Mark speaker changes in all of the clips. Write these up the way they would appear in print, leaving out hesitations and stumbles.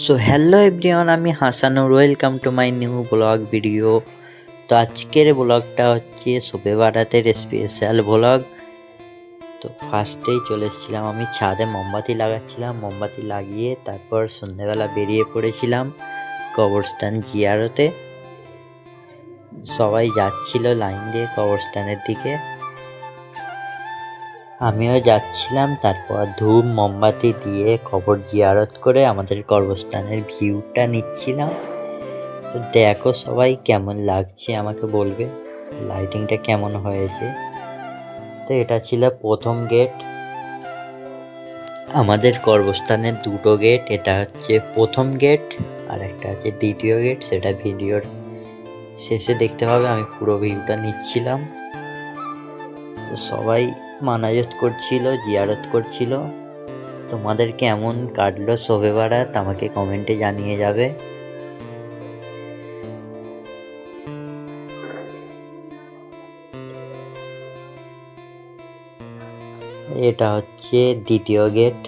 Speaker 1: So hello everyone, আমি Hasanur. Welcome to my new blog video. তো আজকের ব্লগটা হচ্ছে শবে বারাতের স্পেশাল ব্লগ। তো ফার্স্টেই চলে এসেছিলাম, আমি ছাদে মোমবাতি লাগাচ্ছিলাম। মোমবাতি লাগিয়ে তারপর সন্ধ্যেবেলা বেরিয়ে পড়েছিলাম কবরস্থান জিয়ারতে। সবাই যাচ্ছিল লাইন দিয়ে কবরস্থানের দিকে, আমিও যাচ্ছিলাম। তারপর ধূপ মোমবাতি দিয়ে কবর জিয়ারত করে আমাদের কবরস্থানের ভিউটা নিচ্ছিলাম। তো দেখো সবাই কেমন লাগছে আমাকে বলবে, লাইটিংটা কেমন হয়েছে। তো এটা ছিল প্রথম গেট। আমাদের কবরস্থানের দুটো গেট, এটা হচ্ছে প্রথম গেট আর একটা হচ্ছে দ্বিতীয় গেট। সেটা ভিডিওর শেষে দেখতে পাবে। আমি পুরো ভিউটা নিচ্ছিলাম। তো সবাই মানাজত করছিল, জিয়ারত করছিল। তোমাদের কেমন কাটলো শবে বারাত আমাকে কমেন্টে জানিয়ে যাবে। এটা হচ্ছে দ্বিতীয় গেট,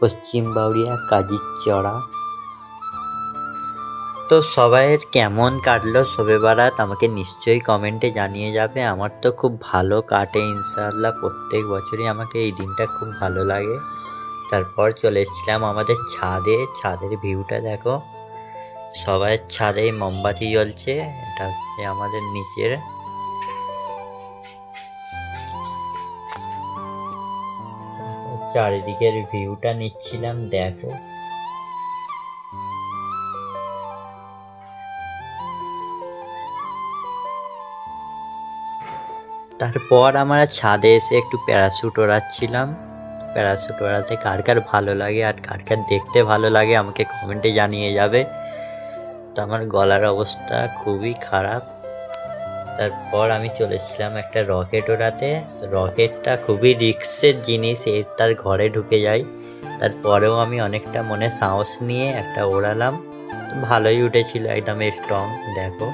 Speaker 1: পশ্চিম বাউরিয়া কাজীর চড়া। তো সবাইয়ের কেমন কাটলো শবে বারাত আমাকে নিশ্চয়ই কমেন্টে জানিয়ে যাবে। আমার তো খুব ভালো কাটে ইনশাআল্লাহ, প্রত্যেক বছরই আমাকে এই দিনটা খুব ভালো লাগে। তারপর চলে এসেছিলাম আমাদের ছাদে। ছাদের ভিউটা দেখো, সবাই ছাদে মোমবাতি জ্বলছে। এটা হচ্ছে আমাদের নিচের। চারিদিকের ভিউটা নিচ্ছিলাম, দেখো। তারপর আমরা ছাদে এসে একটু প্যারাশুট ওড়াচ্ছিলাম। প্যারাশুট ওড়াতে কার কার ভালো লাগে আর কার কার দেখতে ভালো লাগে আমাকে কমেন্টে জানিয়ে যাবে। তো আমার গলার অবস্থা খুবই খারাপ। তারপর আমি চলেছিলাম একটা রকেট ওড়াতে। তো রকেটটা খুবই রিস্কের জিনিস, তার ঘরে ঢুকে যায়। তারপরেও আমি অনেকটা মনে সাহস নিয়ে একটা ওড়ালাম। তো ভালোই উঠেছিল, একদম স্ট্রং, দেখো।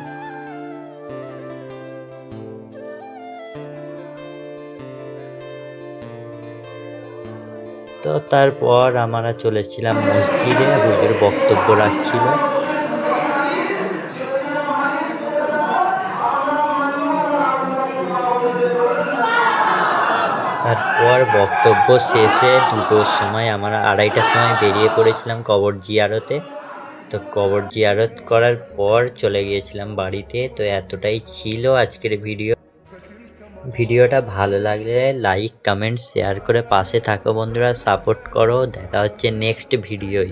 Speaker 1: তো তারপর আমরা চলেছিলাম মসজিদে, হুজুর বক্তব্য রাখছিল। তারপর বক্তব্য শেষে 2টোর সময়, আমরা 2:30টার সময় বেরিয়ে পড়েছিলাম কবর জিয়ারতে। তো কবর জিয়ারত করার পর চলে গিয়েছিলাম বাড়িতে। তো এতটাই ছিল আজকের ভিডিওটা ভালো লাগলে লাইক কমেন্ট শেয়ার করে পাশে থাকো বন্ধুরা, সাপোর্ট করো। দেখা হচ্ছে নেক্সট ভিডিওয়।